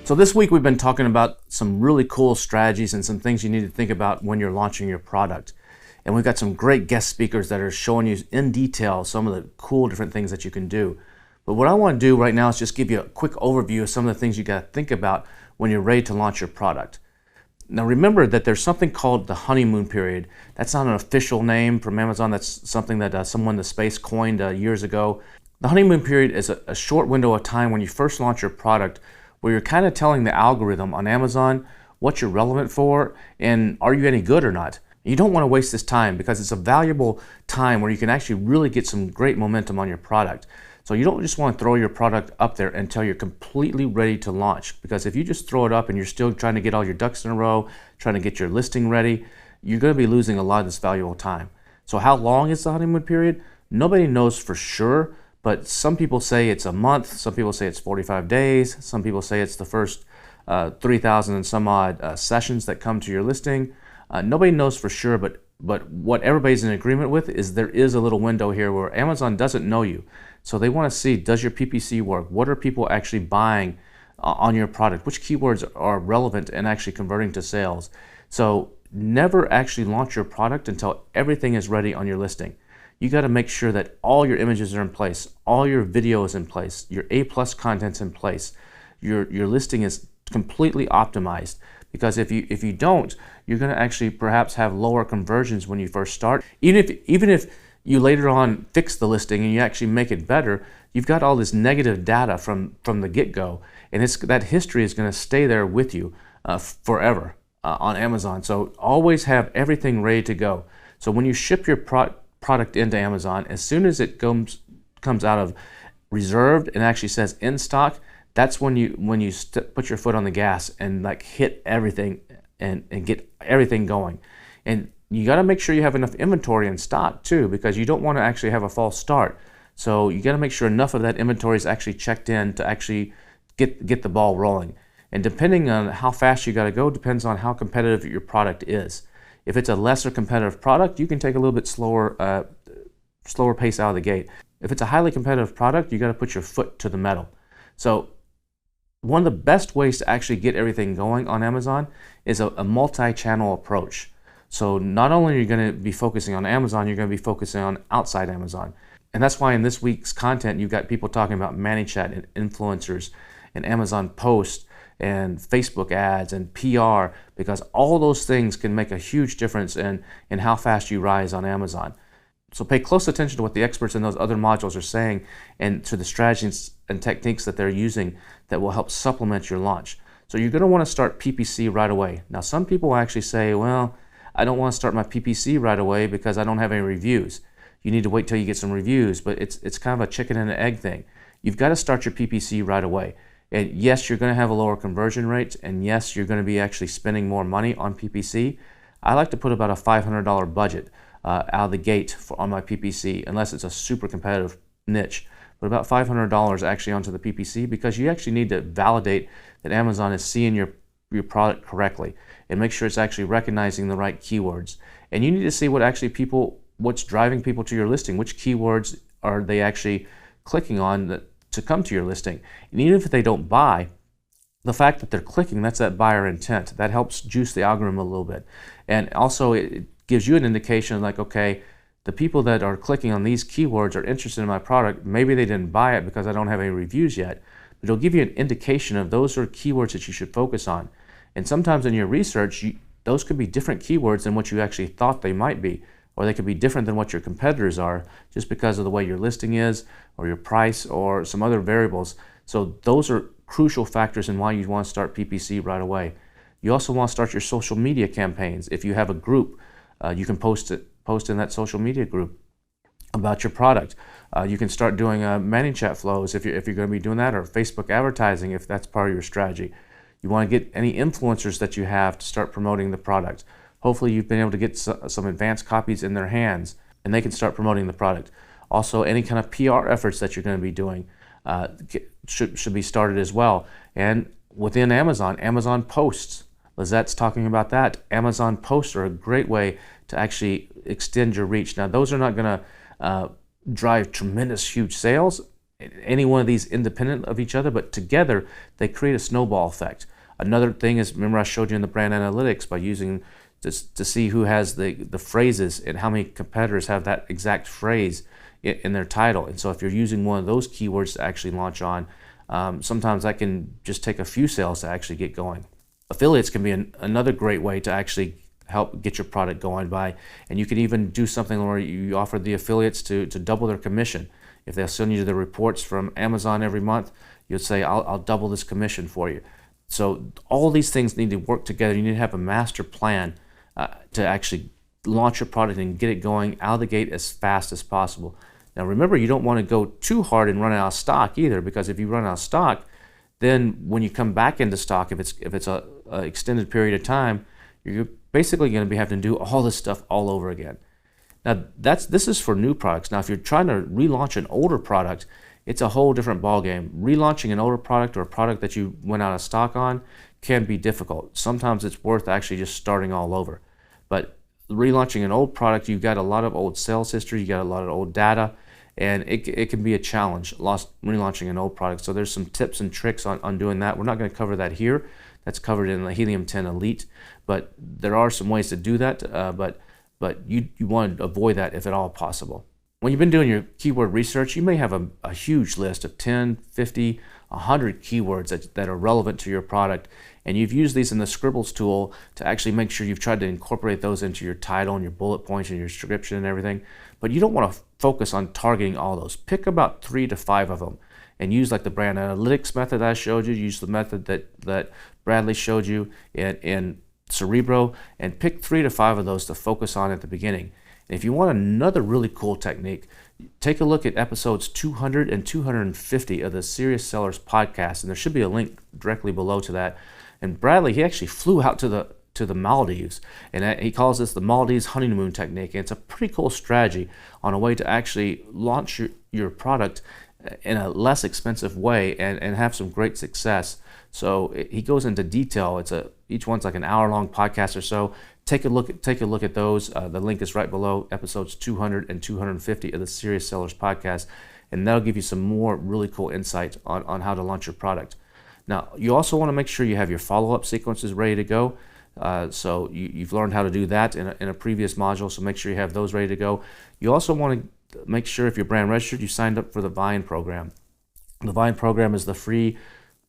So this week we've been talking about some really cool strategies and some things you need to think about when you're launching your product. And we've got some great guest speakers that are showing you in detail some of the cool different things that you can do. But what I want to do right now is just give you a quick overview of some of the things you got to think about when you're ready to launch your product. Now remember that there's something called the honeymoon period. That's not an official name from Amazon. That's something that someone in the space coined years ago. The honeymoon period is a short window of time when you first launch your product where you're kind of telling the algorithm on Amazon what you're relevant for and are you any good or not. You don't want to waste this time because it's a valuable time where you can actually really get some great momentum on your product. So you don't just want to throw your product up there until you're completely ready to launch, because if you just throw it up and you're still trying to get all your ducks in a row, trying to get your listing ready, you're going to be losing a lot of this valuable time. So how long is the honeymoon period? Nobody knows for sure, but some people say it's a month, some people say it's 45 days, some people say it's the first 3,000 and some odd sessions that come to your listing. Nobody knows for sure, but what everybody's in agreement with is there is a little window here where Amazon doesn't know you. So they want to see, does your PPC work? What are people actually buying on your product? Which keywords are relevant and actually converting to sales? So never actually launch your product until everything is ready on your listing. You got to make sure that all your images are in place, all your video is in place, your A+ content's in place, your listing is completely optimized. Because if you don't, you're going to actually perhaps have lower conversions when you first start. Even if you later on fix the listing and you actually make it better, you've got all this negative data from the get-go, and that history is going to stay there with you forever on Amazon. So always have everything ready to go. So when you ship your product into Amazon, as soon as it comes out of reserved and actually says in stock, that's when you put your foot on the gas and like hit everything and get everything going. And you got to make sure you have enough inventory in stock too, because you don't want to actually have a false start. So you got to make sure enough of that inventory is actually checked in to actually get the ball rolling. And depending on how fast you got to go depends on how competitive your product is. If it's a lesser competitive product, you can take a little bit slower pace out of the gate. If it's a highly competitive product, you got to put your foot to the metal. So one of the best ways to actually get everything going on Amazon is a multi-channel approach. So not only are you going to be focusing on Amazon, you're going to be focusing on outside Amazon. And that's why in this week's content, you've got people talking about ManyChat and influencers and Amazon posts and Facebook ads and PR, because all those things can make a huge difference in how fast you rise on Amazon. So pay close attention to what the experts in those other modules are saying and to the strategies and techniques that they're using that will help supplement your launch. So you're going to want to start PPC right away. Now some people actually say, well, I don't want to start my PPC right away because I don't have any reviews. You need to wait till you get some reviews, but it's kind of a chicken and an egg thing. You've got to start your PPC right away. And yes, you're going to have a lower conversion rate, and yes, you're going to be actually spending more money on PPC. I like to put about a $500 budget out of the gate on my PPC, unless it's a super competitive niche. But about $500 actually onto the PPC, because you actually need to validate that Amazon is seeing your product correctly and make sure it's actually recognizing the right keywords. And you need to see what's driving people to your listing, which keywords are they actually clicking on to come to your listing. And even if they don't buy, the fact that they're clicking, that's that buyer intent. That helps juice the algorithm a little bit. And also it gives you an indication like, okay, the people that are clicking on these keywords are interested in my product. Maybe they didn't buy it because I don't have any reviews yet, but it'll give you an indication of those are keywords that you should focus on. And sometimes in your research, those could be different keywords than what you actually thought they might be, or they could be different than what your competitors are just because of the way your listing is or your price or some other variables. So those are crucial factors in why you want to start PPC right away. You also want to start your social media campaigns. If you have a group, you can post in that social media group about your product. You can start doing ManyChat flows if you're going to be doing that, or Facebook advertising if that's part of your strategy. You want to get any influencers that you have to start promoting the product. Hopefully you've been able to get some advanced copies in their hands and they can start promoting the product. Also, any kind of PR efforts that you're going to be doing should be started as well. And within Amazon posts, Lizette's talking about that. Amazon posts are a great way to actually extend your reach. Now, those are not going to drive tremendous huge sales, any one of these independent of each other, but together they create a snowball effect. Another thing is, remember I showed you in the brand analytics by using to see who has the phrases and how many competitors have that exact phrase in their title. And so if you're using one of those keywords to actually launch on, sometimes that can just take a few sales to actually get going. Affiliates can be another great way to actually help get your product going and you can even do something where you offer the affiliates to double their commission. If they'll send you the reports from Amazon every month, you'll say, I'll double this commission for you. So all these things need to work together. You need to have a master plan to actually launch your product and get it going out of the gate as fast as possible. Now remember, you don't want to go too hard and run out of stock either, because if you run out of stock, then when you come back into stock, if it's a extended period of time, you're basically going to be having to do all this stuff all over again. Now this is for new products. Now if you're trying to relaunch an older product, it's a whole different ballgame. Relaunching an older product or a product that you went out of stock on can be difficult. Sometimes it's worth actually just starting all over. But relaunching an old product, you've got a lot of old sales history, you got a lot of old data, and it can be a challenge, relaunching an old product. So there's some tips and tricks on doing that. We're not going to cover that here. That's covered in the Helium 10 Elite, but there are some ways to do that, but you want to avoid that if at all possible. When you've been doing your keyword research, you may have a huge list of 10, 50, 100 keywords that are relevant to your product, and you've used these in the Scribbles tool to actually make sure you've tried to incorporate those into your title and your bullet points and your description and everything. But you don't want to focus on targeting all those. Pick about 3 to 5 of them and use like the brand analytics method that I showed you, use the method that Bradley showed you in Cerebro, and pick 3 to 5 of those to focus on at the beginning. And if you want another really cool technique, take a look at episodes 200 and 250 of the Serious Sellers podcast, and there should be a link directly below to that. And Bradley, he actually flew out to the Maldives, and he calls this the Maldives honeymoon technique. And it's a pretty cool strategy on a way to actually launch your product in a less expensive way and have some great success. So he goes into detail. Each one's like an hour-long podcast or so. Take a look at those. The link is right below episodes 200 and 250 of the Serious Sellers podcast, and that'll give you some more really cool insight on how to launch your product. Now, you also want to make sure you have your follow-up sequences ready to go. So you've learned how to do that in a previous module, so make sure you have those ready to go. You also want to make sure, if you're brand registered, you signed up for the Vine program. The Vine program is the free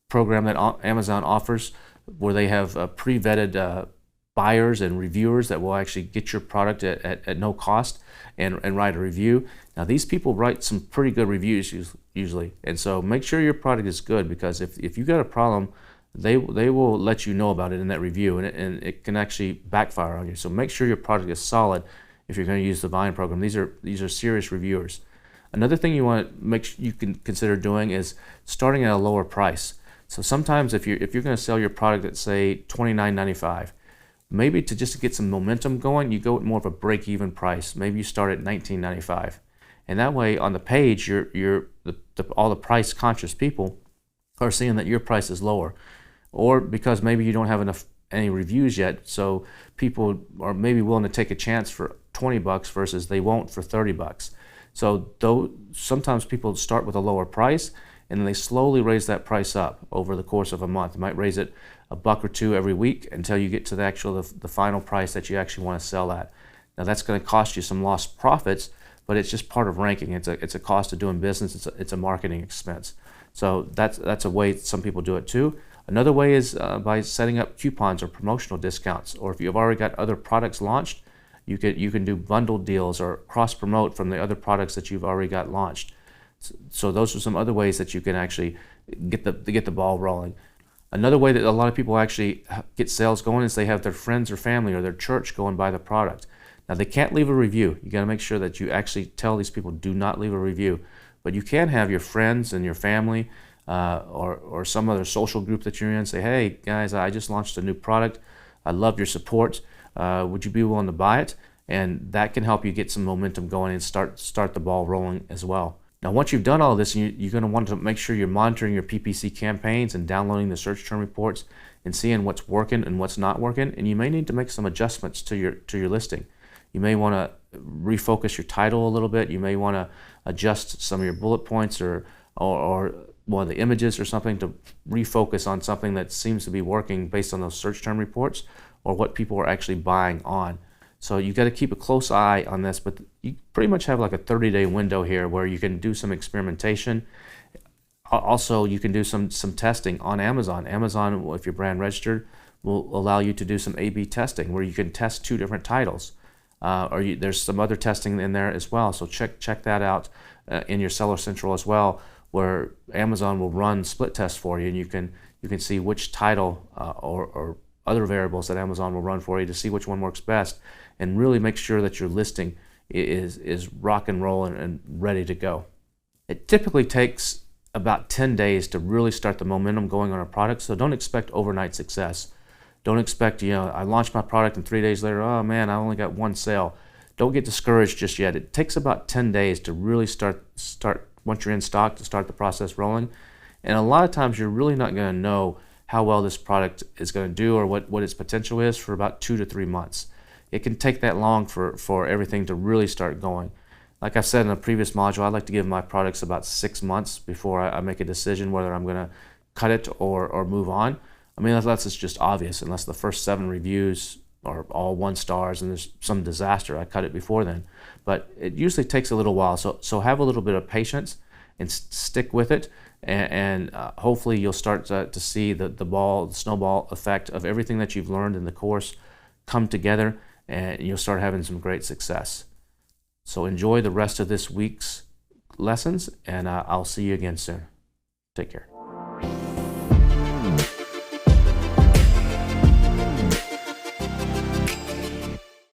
program that Amazon offers, where they have pre-vetted buyers and reviewers that will actually get your product at no cost and write a review. Now these people write some pretty good reviews usually, and so make sure your product is good, because if you got a problem, they will let you know about it in that review, and it can actually backfire on you. So make sure your product is solid if you're going to use the Vine program. These are serious reviewers. Another thing you want to make sure you can consider doing is starting at a lower price. So sometimes if you're going to sell your product at, say, $29.95, maybe to just get some momentum going, you go at more of a break-even price. Maybe you start at $19.95, and that way on the page, all the price-conscious people are seeing that your price is lower, or because maybe you don't have any reviews yet, so people are maybe willing to take a chance for $20 versus they won't for $30. So sometimes people start with a lower price, and then they slowly raise that price up over the course of a month. You might raise it $1 or $2 every week until you get to the final price that you actually want to sell at. Now that's going to cost you some lost profits, but it's just part of ranking. It's a cost of doing business. It's a marketing expense. So that's a way some people do it too. Another way is by setting up coupons or promotional discounts, or if you've already got other products launched, you can do bundled deals or cross promote from the other products that you've already got launched. So those are some other ways that you can actually get the ball rolling. Another way that a lot of people actually get sales going is they have their friends or family or their church go and buy the product. Now they can't leave a review. You got to make sure that you actually tell these people, do not leave a review. But you can have your friends and your family or some other social group that you're in say, hey guys, I just launched a new product. I love your support. Would you be willing to buy it? And that can help you get some momentum going and start the ball rolling as well. Now, once you've done all this, you're going to want to make sure you're monitoring your PPC campaigns and downloading the search term reports and seeing what's working and what's not working. And you may need to make some adjustments to your listing. You may want to refocus your title a little bit. You may want to adjust some of your bullet points or or one of the images or something to refocus on something that seems to be working based on those search term reports or what people are actually buying on. So you got to keep a close eye on this, but you pretty much have like a 30-day window here where you can do some experimentation. Also, you can do some testing on Amazon. Amazon, if you're brand registered, will allow you to do some A/B testing where you can test 2 different titles. There's some other testing in there as well. So check that out in your Seller Central as well, where Amazon will run split tests for you, and you can see which title or other variables that Amazon will run for you to see which one works best, and really make sure that your listing is rock and roll and ready to go. It typically takes about 10 days to really start the momentum going on a product, so don't expect overnight success. Don't expect, I launched my product and 3 days later, oh man, I only got 1 sale. Don't get discouraged just yet. It takes about 10 days to really start once you're in stock, to start the process rolling. And a lot of times you're really not going to know how well this product is going to do or what its potential is for about 2 to 3 months. It can take that long for everything to really start going. Like I've said in a previous module, I like to give my products about 6 months before I make a decision whether I'm going to cut it or move on. I mean, unless it's just obvious, unless the first 7 reviews are all 1 stars and there's some disaster, I cut it before then. But it usually takes a little while, so have a little bit of patience and stick with it, and hopefully you'll start to see the snowball effect of everything that you've learned in the course come together, and you'll start having some great success. So enjoy the rest of this week's lessons, and I'll see you again soon. Take care.